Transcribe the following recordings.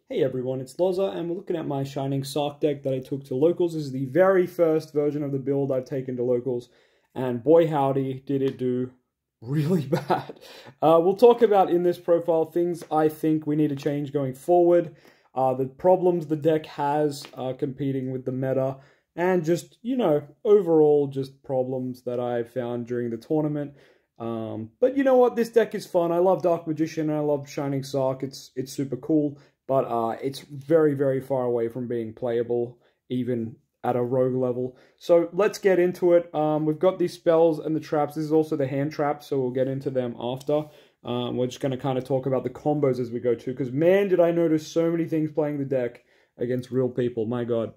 Hey everyone, it's Loza, and we're looking at my Shining Sark deck that I took to locals. This is the very first version of the build I've taken to locals, and boy howdy, did it do really bad. We'll talk about in this profile things I think we need to change going forward, the problems the deck has competing with the meta, and just, overall just problems that I found during the tournament. But you know what, this deck is fun. I love Dark Magician and I love Shining Sark. It's super cool. But it's very, very far away from being playable, even at a rogue level. So let's get into it. We've got these spells and the traps. This is also the hand traps, so we'll get into them after. We're just going to kind of talk about the combos as we go too, because man, did I notice so many things playing the deck against real people. My god.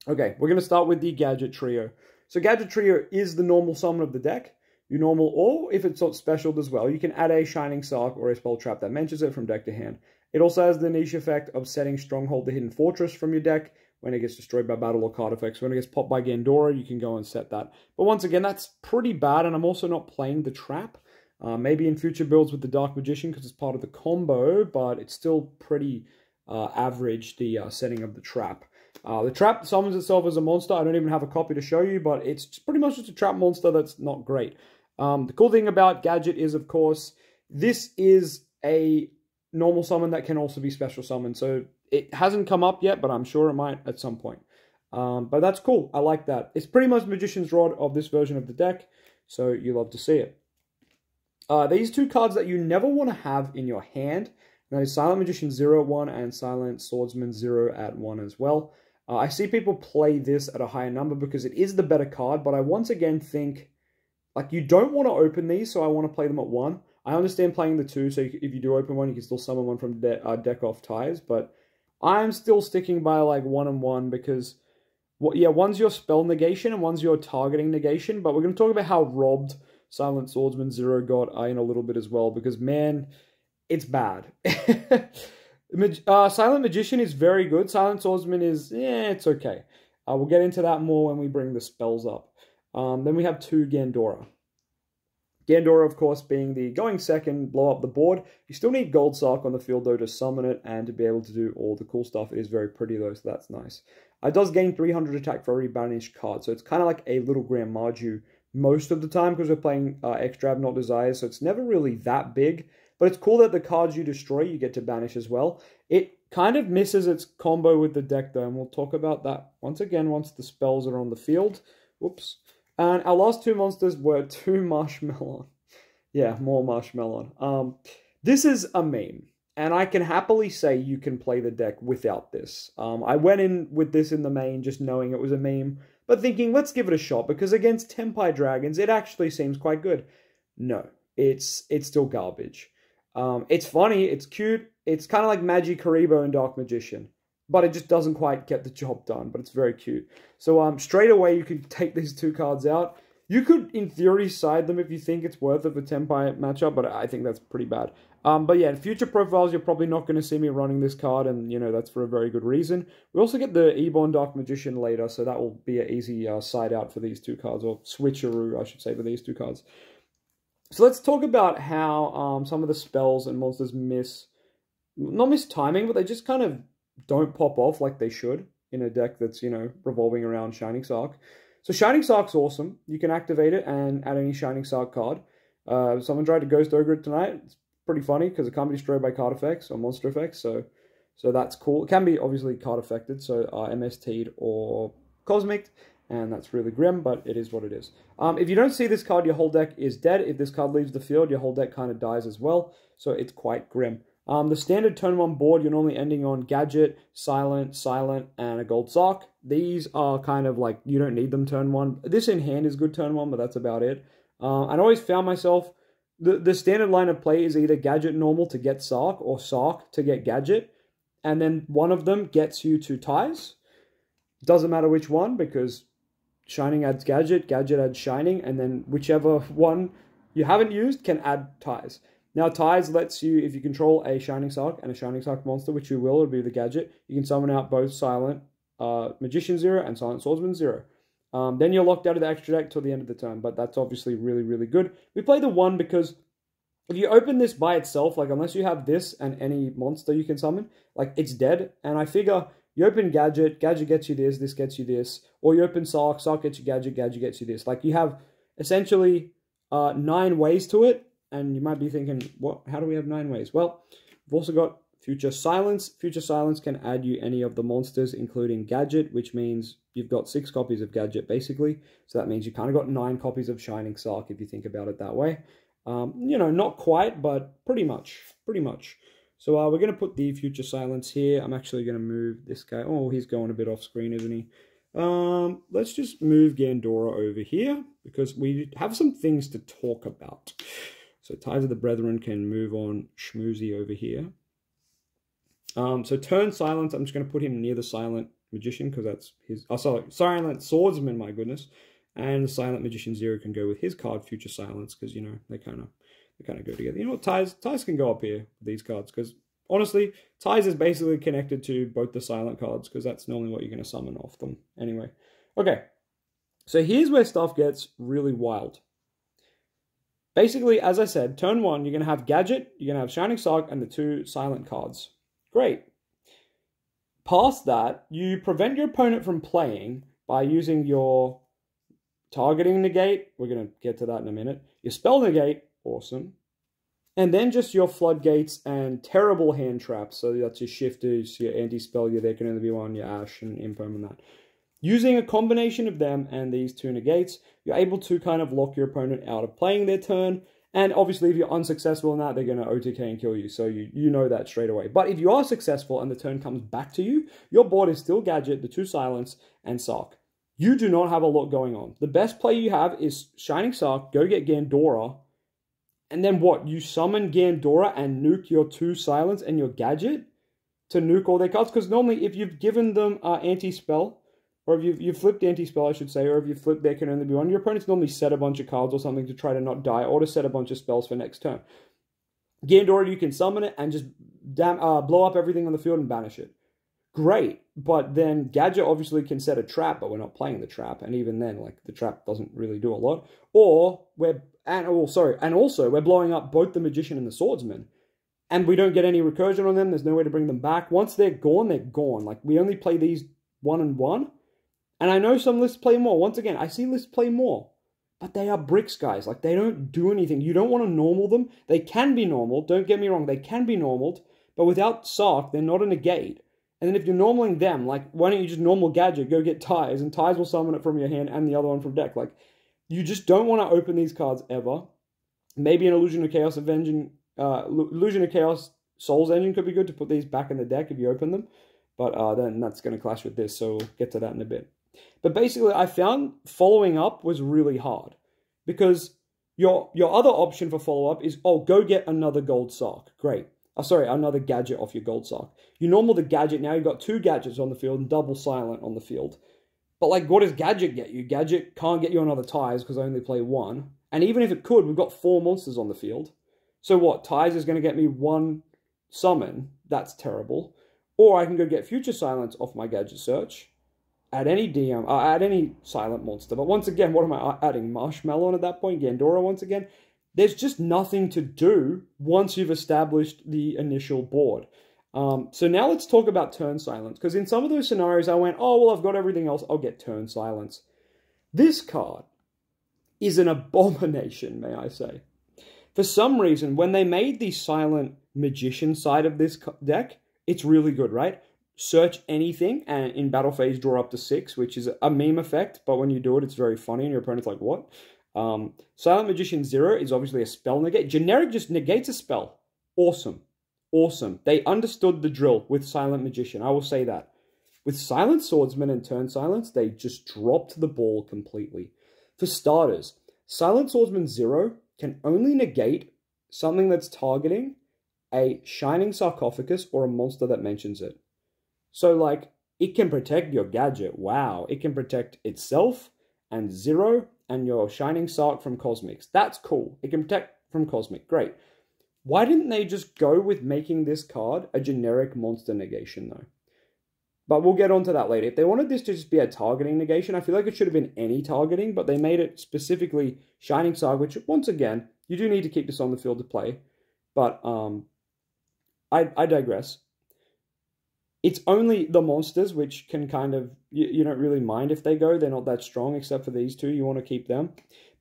Okay, we're going to start with the Gadget Trio. So Gadget Trio is the normal summon of the deck. You normal, or if it's not special as well, you can add a Shining Sark or a spell trap that mentions it from deck to hand. It also has the niche effect of setting Stronghold the Hidden Fortress from your deck when it gets destroyed by battle or card effects. When it gets popped by Gandora, you can go and set that. But once again, that's pretty bad, and I'm also not playing the trap. Maybe in future builds with the Dark Magician because it's part of the combo, but it's still pretty average, the setting of the trap. The trap summons itself as a monster. I don't even have a copy to show you, but it's pretty much just a trap monster that's not great. The cool thing about Gadget is, of course, this is a normal summon that can also be special summon. So it hasn't come up yet, but I'm sure it might at some point. But that's cool. I like that. It's pretty much Magician's Rod of this version of the deck, so you love to see it. These two cards that you never want to have in your hand, that is Silent Magician 0 at 1 and Silent Swordsman 0 at 1 as well. I see people play this at a higher number because it is the better card, but I once again think, like, you don't want to open these, so I want to play them at 1. I understand playing the 2, so if you do open one, you can still summon one from deck off ties, but I'm still sticking by, like, 1 and 1 because, well, yeah, one's your spell negation and one's your targeting negation, but we're going to talk about how robbed Silent Swordsman 0 got in a little bit as well, because, man, it's bad. Silent Magician is very good. Silent Swordsman is, it's okay. We'll get into that more when we bring the spells up. Then we have 2 Gandora. Gandora, of course, being the going second, blow up the board. You still need Gold Sark on the field, though, to summon it and to be able to do all the cool stuff. It is very pretty, though, so that's nice. It does gain 300 attack for every banished card, so it's kind of like a little Grand Marju most of the time because we're playing Extra Not Desires, so it's never really that big. But it's cool that the cards you destroy, you get to banish as well. It kind of misses its combo with the deck, though, and we'll talk about that once again once the spells are on the field. Whoops. And our last 2 monsters were 2 Marshmelon. Yeah, more Marshmelon. This is a meme, and I can happily say you can play the deck without this. I went in with this in the main just knowing it was a meme, but thinking, let's give it a shot, because against Tempai Dragons, it actually seems quite good. No, it's still garbage. It's funny, it's cute, it's kind of like Magikaribo and Dark Magician, but it just doesn't quite get the job done, but it's very cute. So straight away, you can take these 2 cards out. You could, in theory, side them if you think it's worth it for Tempai matchup, but I think that's pretty bad. But yeah, in future profiles, you're probably not going to see me running this card, and, that's for a very good reason. We also get the Ebon Dark Magician later, so that will be an easy side out for these 2 cards, or switcheroo, I should say, for these 2 cards. So let's talk about how some of the spells and monsters not miss timing, but they just kind of don't pop off like they should in a deck that's, revolving around Shining Sark. So Shining Sark's awesome. You can activate it and add any Shining Sark card. Someone tried to Ghost Ogre it tonight. It's pretty funny because it can't be destroyed by card effects or monster effects, so that's cool. It can be obviously card affected, so MST'd or Cosmic, and that's really grim, but it is what it is. If you don't see this card, your whole deck is dead. If this card leaves the field, your whole deck kind of dies as well, so it's quite grim. The standard turn 1 board, you're normally ending on Gadget, Silent, and a Gold Sark. These are kind of like, you don't need them turn 1. This in hand is good turn 1, but that's about it. I always found myself, the standard line of play is either Gadget normal to get Sark, or Sark to get Gadget, and then one of them gets you to ties. Doesn't matter which one, because Shining adds Gadget, Gadget adds Shining, and then whichever one you haven't used can add ties. Now, ties lets you, if you control a Shining Sark and a Shining Sark monster, which you will, it'll be the Gadget, you can summon out both Silent Magician 0 and Silent Swordsman 0. Then you're locked out of the extra deck till the end of the turn, but that's obviously really, really good. We play the 1 because if you open this by itself, like unless you have this and any monster you can summon, like it's dead. And I figure you open Gadget, Gadget gets you this gets you this. Or you open Sark, Sark gets you Gadget, Gadget gets you this. Like you have essentially 9 ways to it. And you might be thinking, what? How do we have 9 ways? Well, we've also got Future Silence. Future Silence can add you any of the monsters, including Gadget, which means you've got 6 copies of Gadget, basically. So that means you kind of got 9 copies of Shining Sark, if you think about it that way. You know, not quite, but pretty much. So we're going to put the Future Silence here. I'm actually going to move this guy. Oh, he's going a bit off screen, isn't he? Let's just move Gandora over here, because we have some things to talk about. So Ties of the Brethren can move on schmoozy over here. So Turn Silence, I'm just going to put him near the Silent Magician, because that's his... Oh, sorry, Silent Swordsman, my goodness. And the Silent Magician 0 can go with his card, Future Silence, because, you know, they kind of go together. You know what, Ties can go up here with these cards, because, honestly, Ties is basically connected to both the Silent cards, because that's normally what you're going to summon off them. Anyway, okay. So here's where stuff gets really wild. Basically, as I said, turn 1, you're going to have Gadget, you're going to have Shining Sark, and the 2 Silent cards. Great. Past that, you prevent your opponent from playing by using your Targeting Negate. We're going to get to that in a minute. Your Spell Negate. Awesome. And then just your Floodgates and terrible hand traps. So that's your Shifters, your Anti-Spell, your There Can Only Be One, your Ash, and Imperm and that. Using a combination of them and these 2 negates, you're able to kind of lock your opponent out of playing their turn. And obviously, if you're unsuccessful in that, they're going to OTK and kill you. So you know that straight away. But if you are successful and the turn comes back to you, your board is still Gadget, the 2 Silence, and Sark. You do not have a lot going on. The best play you have is Shining Sark, go get Gandora, and then what? You summon Gandora and nuke your 2 Silence and your Gadget to nuke all their cards? Because normally, if you've given them Anti-Spell, or if you've flipped Anti-Spell, I should say, or if you've flipped There Can Only Be One, your opponent's normally set a bunch of cards or something to try to not die, or to set a bunch of spells for next turn. Gandora, you can summon it and just blow up everything on the field and banish it. Great, but then Gadget obviously can set a trap, but we're not playing the trap, and even then, like, the trap doesn't really do a lot. Or, and also, we're blowing up both the Magician and the Swordsman, and we don't get any recursion on them, there's no way to bring them back. Once they're gone, they're gone. Like, we only play these 1-on-1, and I know some lists play more. Once again, I see lists play more. But they are bricks, guys. Like, they don't do anything. You don't want to normal them. They can be normal. Don't get me wrong. They can be normaled. But without Sark, they're not a negate. And then if you're normaling them, like, why don't you just normal Gadget, go get Ties, and Ties will summon it from your hand and the other one from deck. Like, you just don't want to open these cards ever. Maybe an Illusion of Chaos Illusion of Chaos Soul's Engine could be good to put these back in the deck if you open them. But then that's going to clash with this, so we'll get to that in a bit. But basically, I found following up was really hard. Because your other option for follow-up is, oh, go get another Gold Sark. Great. Oh, sorry, another Gadget off your Gold Sark. You normal the Gadget, now you've got 2 Gadgets on the field and double Silent on the field. But, like, what does Gadget get you? Gadget can't get you another Ties because I only play 1. And even if it could, we've got 4 monsters on the field. So what? Ties is going to get me 1 summon. That's terrible. Or I can go get Future Silence off my Gadget search. Add any DM, add any Silent monster. But once again, what am I adding? Marshmallow at that point? Gandora once again? There's just nothing to do once you've established the initial board. So now let's talk about Turn Silence. Because in some of those scenarios, I went, oh, well, I've got everything else. I'll get Turn Silence. This card is an abomination, may I say. For some reason, when they made the Silent Magician side of this deck, it's really good, right? Search anything, and in battle phase, draw up to 6, which is a meme effect, but when you do it, it's very funny, and your opponent's like, what? Silent Magician 0 is obviously a spell negate. Generic just negates a spell. Awesome. Awesome. They understood the drill with Silent Magician, I will say that. With Silent Swordsman and Turn Silence, they just dropped the ball completely. For starters, Silent Swordsman 0 can only negate something that's targeting a Shining Sarcophagus or a monster that mentions it. So, like, it can protect your Gadget. Wow. It can protect itself and 0 and your Shining Sark from Cosmics. That's cool. It can protect from Cosmic. Great. Why didn't they just go with making this card a generic monster negation, though? But we'll get onto that later. If they wanted this to just be a targeting negation, I feel like it should have been any targeting, but they made it specifically Shining Sarg, which, once again, you do need to keep this on the field to play. But I digress. It's only the monsters which can kind of, you don't really mind if they go. They're not that strong, except for these two. You want to keep them.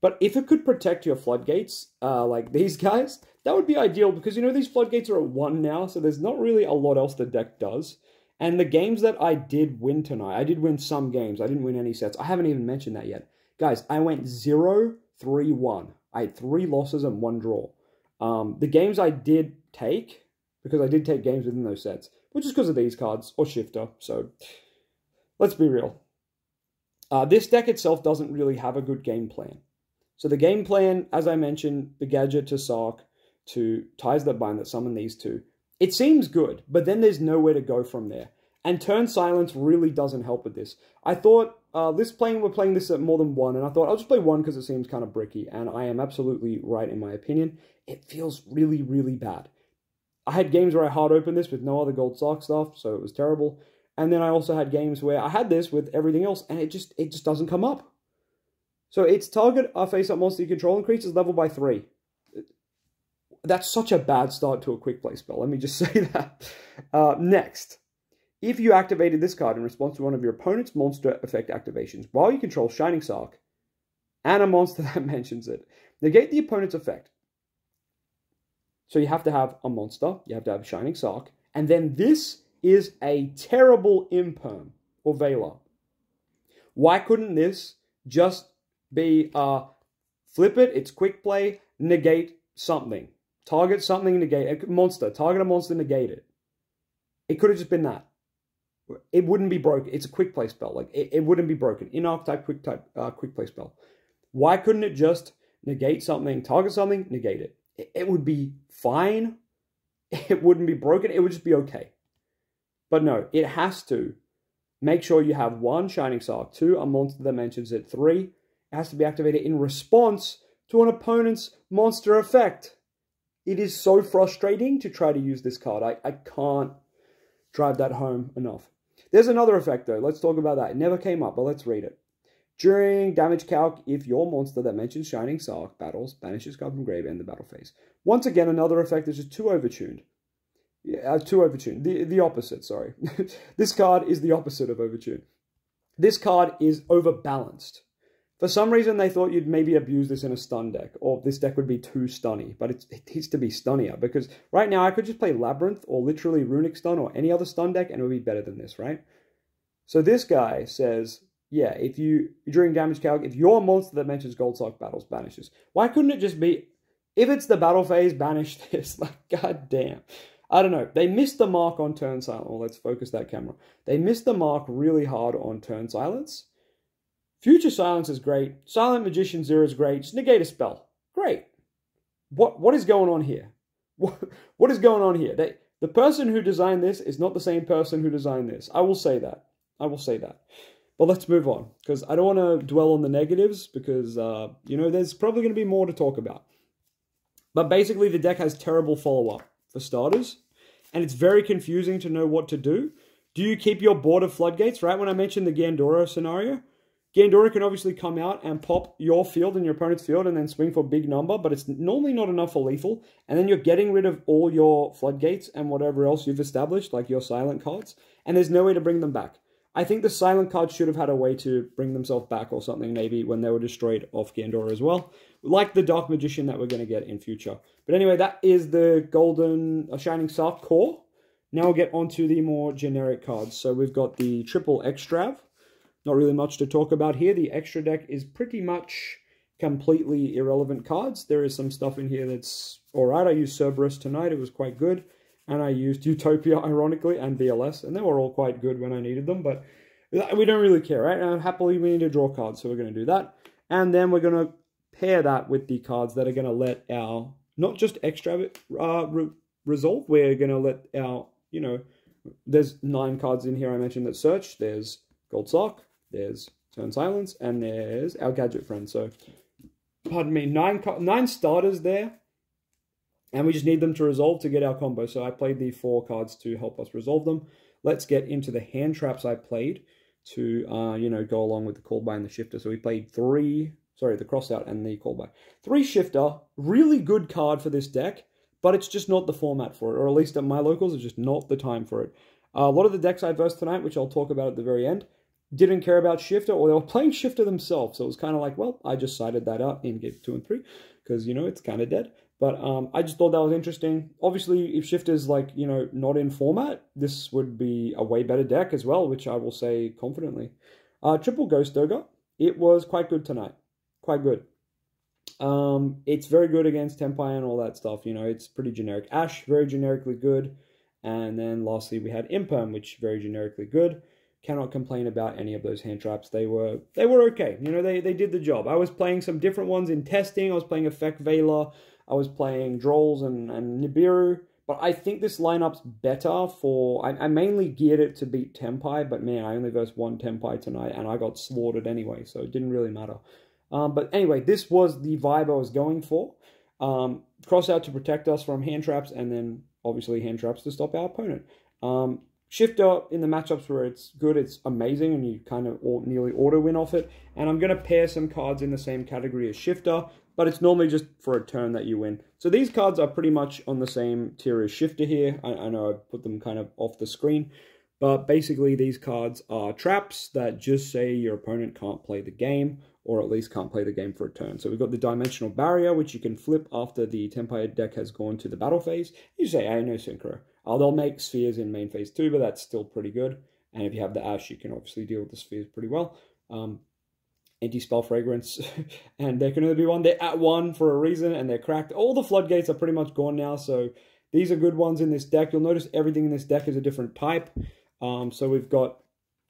But if it could protect your floodgates, like these guys, that would be ideal. Because, you know, these floodgates are at 1 now, so there's not really a lot else the deck does. And the games that I did win tonight, I did win some games. I didn't win any sets. I haven't even mentioned that yet. Guys, I went 0-3-1. I had 3 losses and 1 draw. The games I did take, because I did take games within those sets, which is because of these cards, or Shifter, so let's be real. This deck itself doesn't really have a good game plan. So the game plan, as I mentioned, the Gadget to Sark, to Ties That Bind, that summon these two, it seems good, but then there's nowhere to go from there. And Turn Silence really doesn't help with this. I thought, we're playing this at more than 1, and I thought I'll just play 1 because it seems kind of bricky, and I am absolutely right in my opinion. It feels really, really bad. I had games where I hard opened this with no other Gold Sark stuff, so it was terrible. And then I also had games where I had this with everything else, and it just doesn't come up. So its target face-up monster you control increases level by 3. That's such a bad start to a quick play spell, let me just say that. Next, if you activated this card in response to one of your opponent's monster effect activations while you control Shining Sark, and a monster that mentions it, negate the opponent's effect. So you have to have a monster, you have to have Shining Sark, and then this is a terrible Imperm, or Veiler. Why couldn't this just be, flip it, it's quick play, negate something. Target something, negate a monster. Target a monster, negate it. It could have just been that. It wouldn't be broken. It's a quick play spell. Like, it wouldn't be broken. In-archetype, quick play spell. Why couldn't it just negate something, target something, negate it? It would be fine. It wouldn't be broken. It would just be okay. But no, it has to make sure you have 1 Shining Sark, 2 a monster that mentions it, 3 it has to be activated in response to an opponent's monster effect. It is so frustrating to try to use this card. I can't drive that home enough. There's another effect though. Let's talk about that. It never came up, but let's read it. During damage calc, if your monster that mentions Shining Sark battles, banishes card from grave, end the battle phase. Once again, another effect is just too overtuned. Yeah, too overtuned. The opposite, sorry. This card is the opposite of overtuned. This card is overbalanced. For some reason, they thought you'd maybe abuse this in a stun deck, or this deck would be too stunny, but it needs to be stunnier, because right now I could just play Labyrinth, or literally Runic Stun, or any other stun deck, and it would be better than this, right? So this guy says, yeah, if you, during damage calc, if your monster that mentions Gold Sark battles banishes, why couldn't it just be, if it's the battle phase, banish this? Like, goddamn. I don't know. They missed the mark on Turn Silence. Well, let's focus that camera. They missed the mark really hard on Turn Silence. Future Silence is great. Silent Magician 0 is great. Just negate a spell. Great. What is going on here? What is going on here? The person who designed this is not the same person who designed this. I will say that. I will say that. But let's move on, because I don't want to dwell on the negatives, because, you know, there's probably going to be more to talk about. But basically, the deck has terrible follow-up, for starters, and it's very confusing to know what to do. Do you keep your board of floodgates? Right when I mentioned the Gandora scenario, Gandora can obviously come out and pop your field and your opponent's field and then swing for a big number, but it's normally not enough for lethal. And then you're getting rid of all your floodgates and whatever else you've established, like your silent cards, and there's no way to bring them back. I think the silent cards should have had a way to bring themselves back or something, maybe when they were destroyed off Gandora as well, like the Dark Magician that we're going to get in future. But anyway, that is the Golden Shining Sark core. Now we'll get onto the more generic cards. So we've got the triple Extrav. Not really much to talk about here. The extra deck is pretty much completely irrelevant cards. There is some stuff in here that's alright. I used Cerberus tonight. It was quite good. And I used Utopia, ironically, and VLS. And they were all quite good when I needed them. But we don't really care, right? And happily, we need to draw cards. So we're going to do that. And then we're going to pair that with the cards that are going to let our, not just Extra resolve. We're going to let our, you know, there's 9 cards in here I mentioned that search. There's Gold Sark. There's Turn Silence, and there's our Gadget friend. So, pardon me, 9 starters there, and we just need them to resolve to get our combo. So I played the 4 cards to help us resolve them. let's get into the hand traps I played to, go along with the call by and the shifter. So we played the cross out and the call by. 3 shifter, really good card for this deck, but it's just not the format for it, or at least at my locals, it's just not the time for it. A lot of the decks I versed tonight, which I'll talk about at the very end, didn't care about shifter, or they were playing shifter themselves. So it was kind of like, well, I just sided that out in game 2 and 3 because, it's kind of dead. But I just thought that was interesting. Obviously, if shifter's like, not in format, this would be a way better deck as well, which I will say confidently. Triple Ghost Ogre, it was quite good tonight. Quite good. It's very good against Tempai and all that stuff. It's pretty generic. Ash, very generically good. And then lastly, we had Imperm, which very generically good. Cannot complain about any of those hand traps. They were okay. They did the job. I was playing some different ones in testing. I was playing Effect Veiler. I was playing Drolls and Nibiru. But I think this lineup's better for... I mainly geared it to beat Tempai, but man, I only versed 1 Tempai tonight, and I got slaughtered anyway, so it didn't really matter. But anyway, this was the vibe I was going for. Cross out to protect us from hand traps, and then obviously hand traps to stop our opponent. Shifter in the matchups where it's good, it's amazing, and you kind of nearly auto-win off it. And I'm going to pair some cards in the same category as Shifter, but it's normally just for a turn that you win. So these cards are pretty much on the same tier as Shifter here. I know I put them kind of off the screen, but basically these cards are traps that just say your opponent can't play the game, or at least can't play the game for a turn. So we've got the Dimensional Barrier, which you can flip after the Tempai deck has gone to the battle phase. You say, hey, no Synchro. They'll make spheres in main phase 2, but that's still pretty good. And if you have the Ash, you can obviously deal with the spheres pretty well. Anti-Spell Fragrance, and there can only be one. They're at 1 for a reason, and they're cracked. All the floodgates are pretty much gone now, so these are good ones in this deck. You'll notice everything in this deck is a different type. So we've got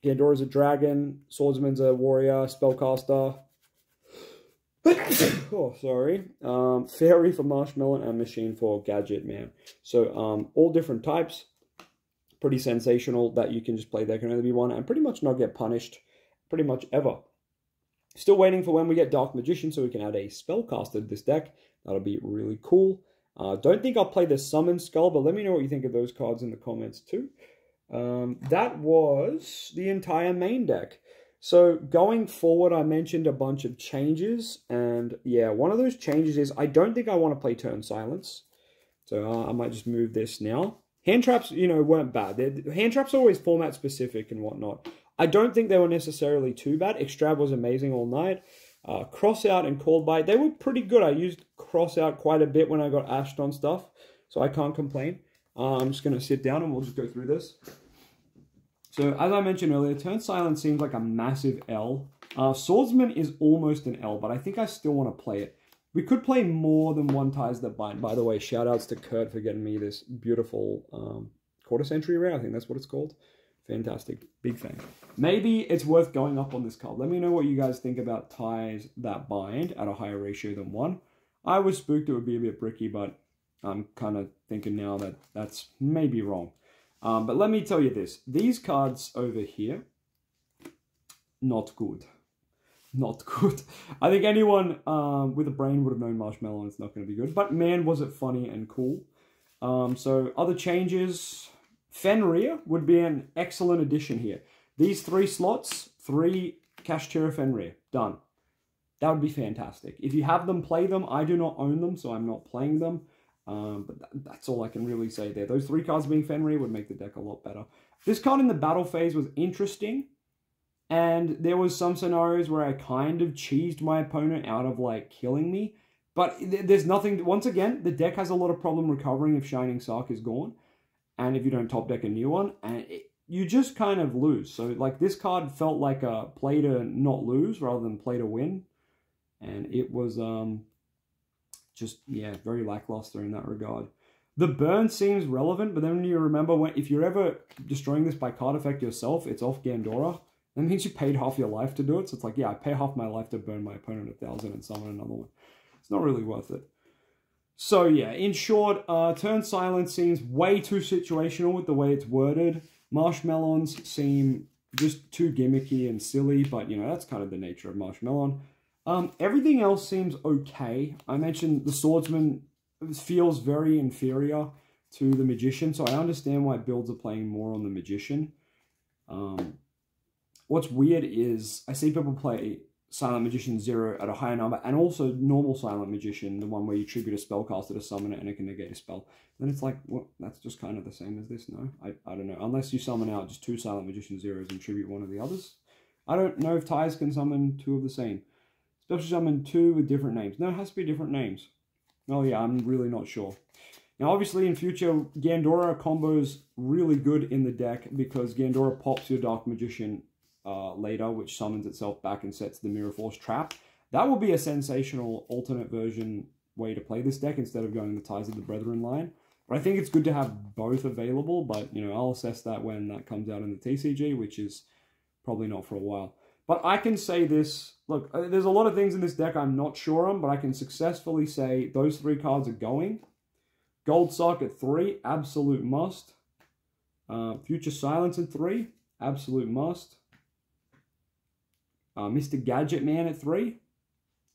Gandora's a dragon, Swordsman's a warrior, Spellcaster. Oh, sorry. Fairy for Marshmallow and Machine for Gadget Man. So all different types. Pretty sensational that you can just play there can only be one and pretty much not get punished pretty much ever. Still waiting for when we get Dark Magician so we can add a Spellcaster to this deck. That'll be really cool. Don't think I'll play the Summon Skull, but let me know what you think of those cards in the comments too. That was the entire main deck. So going forward, I mentioned a bunch of changes, and yeah, one of those changes is I don't think I want to play Turn Silence. So I might just move this now. Hand traps, weren't bad. Hand traps are always format specific and whatnot. I don't think they were necessarily too bad. Extrab was amazing all night. Cross out and Called By, they were pretty good. I used Cross out quite a bit when I got ashed on stuff, so I can't complain. I'm just going to sit down and we'll just go through this. So, as I mentioned earlier, Turn Silent seems like a massive L. Swordsman is almost an L, but I think I still want to play it. We could play more than one Ties That Bind. By the way, shoutouts to Kurt for getting me this beautiful quarter century rare. I think that's what it's called. Fantastic. Big fan. Maybe it's worth going up on this card. Let me know what you guys think about Ties That Bind at a higher ratio than 1. I was spooked it would be a bit bricky, but I'm kind of thinking now that that's maybe wrong. But let me tell you this. These cards over here, not good. Not good. I think anyone with a brain would have known Marshmallow and it's not going to be good. But man, was it funny and cool. So other changes. Fenrir would be an excellent addition here. These 3 slots, 3 Kashtira Fenrir. Done. That would be fantastic. If you have them, play them. I do not own them, so I'm not playing them. But that's all I can really say there. Those 3 cards being Fenrir would make the deck a lot better. This card in the battle phase was interesting. And there was some scenarios where I kind of cheesed my opponent out of, like, killing me. But there's nothing... Once again, the deck has a lot of problem recovering if Shining Sark is gone. And if you don't top deck a new one. And you just kind of lose. So, like, this card felt like a play to not lose rather than play to win. And it was... just, yeah, very lackluster in that regard. The burn seems relevant, but then when you remember, if you're ever destroying this by card effect yourself, it's off Gandora. That means you paid half your life to do it. So it's like, yeah, I pay half my life to burn my opponent 1,000 and summon another one. It's not really worth it. So yeah, in short, Turn Silent seems way too situational with the way it's worded. Marshmallows seem just too gimmicky and silly, but, that's kind of the nature of Marshmallow. Everything else seems okay. I mentioned the Swordsman feels very inferior. to the Magician, so I understand why builds are playing more on the Magician. What's weird is I see people play Silent Magician 0 at a higher number, and also normal Silent Magician, the one where you tribute a spellcaster to summon it and it can negate a spell. Then it's like, what? That's just kind of the same as this, no? I don't know. Unless you summon out just 2 Silent Magician 0s and tribute one of the others. I don't know if Ties can summon 2 of the same. Special summon 2 with different names. No, it has to be different names. Oh yeah, I'm really not sure. Now, obviously, in future, Gandora combo's really good in the deck because Gandora pops your Dark Magician later, which summons itself back and sets the Mirror Force trap. That will be a sensational alternate version way to play this deck instead of going the Ties of the Brethren line. But I think it's good to have both available, but, you know, I'll assess that when that comes out in the TCG, which is probably not for a while. But I can say this, look, there's a lot of things in this deck I'm not sure on, but I can successfully say those 3 cards are going. Gold Sock at 3, absolute must. Future Silence at 3, absolute must. Mr. Gadget Man at 3,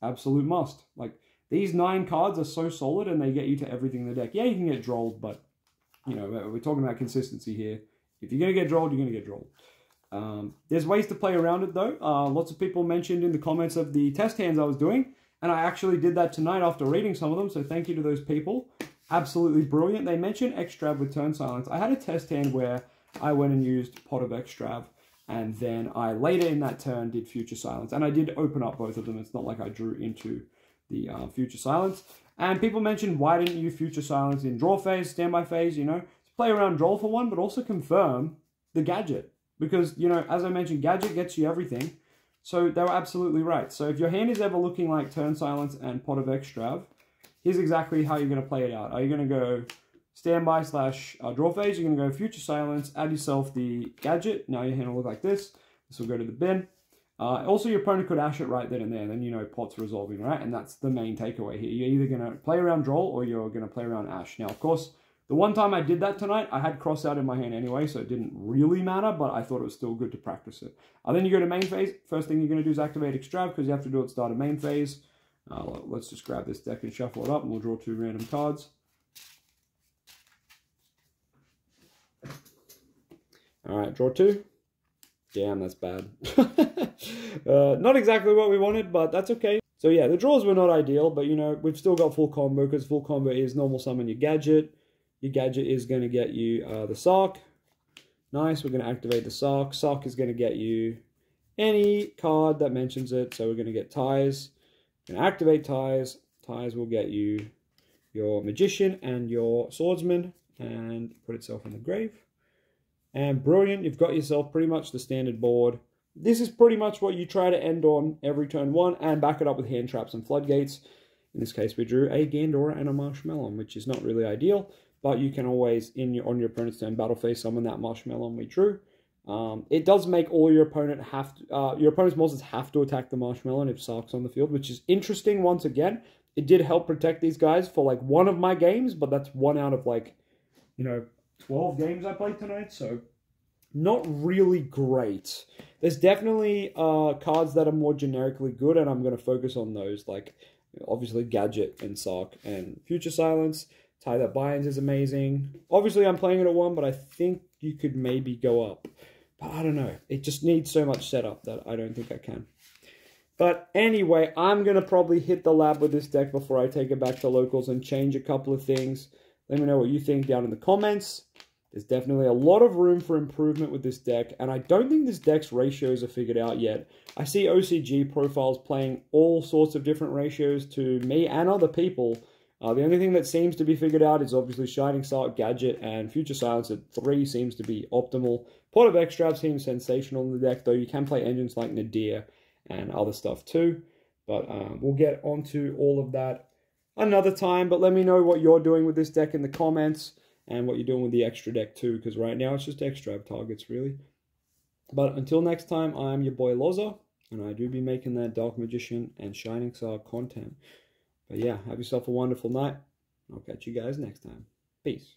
absolute must. Like, these 9 cards are so solid and they get you to everything in the deck. Yeah, you can get drolled, but, you know, we're talking about consistency here. If you're going to get drolled, you're going to get drolled. There's ways to play around it, though. Lots of people mentioned in the comments of the test hands I was doing, and I actually did that tonight after reading some of them, so thank you to those people. Absolutely brilliant. They mentioned Extrav with Turn Silence. I had a test hand where I went and used Pot of Extrav, and then I later in that turn did Future Silence. And I did open up both of them. It's not like I drew into the Future Silence. And people mentioned, why didn't you Future Silence in draw phase, standby phase, you know? To play around draw for one, but also confirm the Gadget. Because, you know, as I mentioned, Gadget gets you everything. So they were absolutely right. So if your hand is ever looking like Turn Silence and Pot of Extrav, here's exactly how you're going to play it out. Are you going to go standby / draw phase? You're going to go Future Silence, add yourself the Gadget. Now your hand will look like this. This will go to the bin. Also, your opponent could ash it right then and there. Then you know pot's resolving, right? And that's the main takeaway here. You're either going to play around draw or you're going to play around ash. Now, of course, the one time I did that tonight, I had cross out in my hand anyway, so it didn't really matter, but I thought it was still good to practice it. Then you go to main phase. First thing you're going to do is activate Extrav because you have to do it at the start of main phase. Let's just grab this deck and shuffle it up, and we'll draw 2 random cards. Alright, draw 2. Damn, that's bad. Not exactly what we wanted, but that's okay. So yeah, the draws were not ideal, but you know, we've still got full combo, because full combo is normal summon your Gadget. Your Gadget is going to get you the Sock. Nice, we're going to activate the Sock. Sock is going to get you any card that mentions it, so we're going to get Ties. We're going to activate Ties. Ties will get you your Magician and your Swordsman, and put itself in the grave. And brilliant, you've got yourself pretty much the standard board. This is pretty much what you try to end on every turn 1, and back it up with hand traps and floodgates. In this case, we drew a Gandora and a Marshmelon, which is not really ideal, but you can always, on your opponent's turn battle phase, summon that Marshmelon we drew. It does make all your opponent's monsters have to attack the Marshmelon if Sark's on the field, which is interesting once again. It did help protect these guys for like one of my games, but that's 1 out of like, you know, 12 games I played tonight, so not really great. There's definitely cards that are more generically good, and I'm going to focus on those, like obviously Gadget and Sark and Future Silence. Tie That Binds is amazing. Obviously I'm playing it at 1, but I think you could maybe go up. But I don't know. It just needs so much setup that I don't think I can. But anyway, I'm going to probably hit the lab with this deck before I take it back to locals and change a couple of things. Let me know what you think down in the comments. There's definitely a lot of room for improvement with this deck, and I don't think this deck's ratios are figured out yet. I see OCG profiles playing all sorts of different ratios to me and other people. The only thing that seems to be figured out is obviously Shining Sark, Gadget, and Future Silence at 3 seems to be optimal. Pot of Extrav seems sensational in the deck, though you can play engines like Nadir and other stuff too. But we'll get onto all of that another time. But let me know what you're doing with this deck in the comments, and what you're doing with the extra deck too, because right now it's just Extrav targets, really. But until next time, I'm your boy Loza, and I do be making that Dark Magician and Shining Sark content. But yeah, have yourself a wonderful night. I'll catch you guys next time. Peace.